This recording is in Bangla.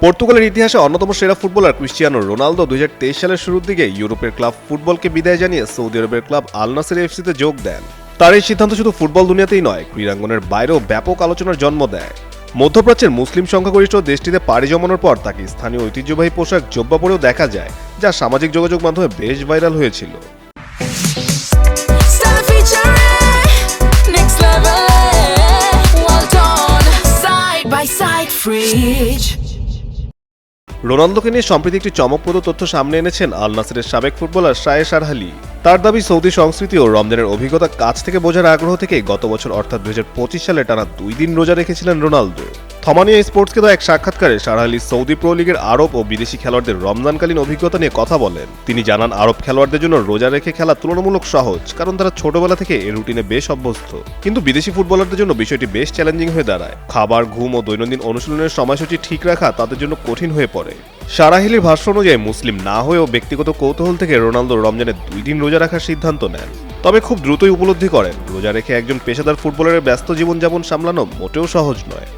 পর্তুগালের ইতিহাসে অন্যতম সেরা ফুটবলার ক্রিস্টিয়ানো রোনালদো 2023 সালের শুরুর দিকে ইউরোপের ক্লাব ফুটবলকে বিদায় জানিয়ে সৌদি আরবের ক্লাব আল নাসের এফসিতে যোগ দেন। তার এই সিদ্ধান্ত শুধু ফুটবল দুনিয়াতেই নয়, ক্রীড়াঙ্গনের বাইরেও ব্যাপক আলোচনার জন্ম দেয়। মধ্যপ্রাচ্যের মুসলিম সংখ্যাগরিষ্ঠ দেশটিতে পাড়ি জমানোর পর তাকে স্থানীয় ঐতিহ্যবাহী পোশাক জোব্বা পরেও দেখা যায়, যা সামাজিক যোগাযোগ মাধ্যমে বেশ ভাইরাল হয়েছিল। রোনালদোকে নিয়ে সম্প্রতি একটি চমকপ্রদ তথ্য সামনে এনেছেন আল নাসেরের সাবেক ফুটবলার শায়ে শারহালি। তার দাবি, সৌদি সংস্কৃতি ও রমজানের অভিজ্ঞতা কাছ থেকে বোঝার আগ্রহ থেকে গত বছর অর্থাৎ 2025 সালে টানা 2 দিন রোজা রেখেছিলেন রোনালদো। থমানিয়া স্পোর্টসকে দেওয়া এক সাক্ষাৎকারে শারহালি সৌদি প্রো লিগের আরব ও বিদেশি খেলোয়াড়দের রমজানকালীন অভিজ্ঞতা নিয়ে কথা বলেন। তিনি জানান, আরব খেলোয়াড়দের জন্য রোজা রেখে খেলা তুলনামূলক সহজ, কারণ তারা ছোটবেলা থেকে এই রুটিনে বেশ অভ্যস্ত। কিন্তু বিদেশি ফুটবলারদের জন্য বিষয়টি বেশ চ্যালেঞ্জিং হয়ে দাঁড়ায়। খাবার, ঘুম ও দৈনন্দিন অনুশীলনের সময়সূচি ঠিক রাখা তাদের জন্য কঠিন হয়ে পড়ে। শারহালির ভাষ্য অনুযায়ী, মুসলিম না হয়েও ব্যক্তিগত কৌতূহল থেকে রোনালদো রমজানে 2 দিন রোজা রাখার সিদ্ধান্ত নেন। তবে খুব দ্রুতই উপলব্ধি করেন, রোজা রেখে একজন পেশাদার ফুটবলারের ব্যস্ত জীবনযাপন সামলানো মোটেও সহজ নয়।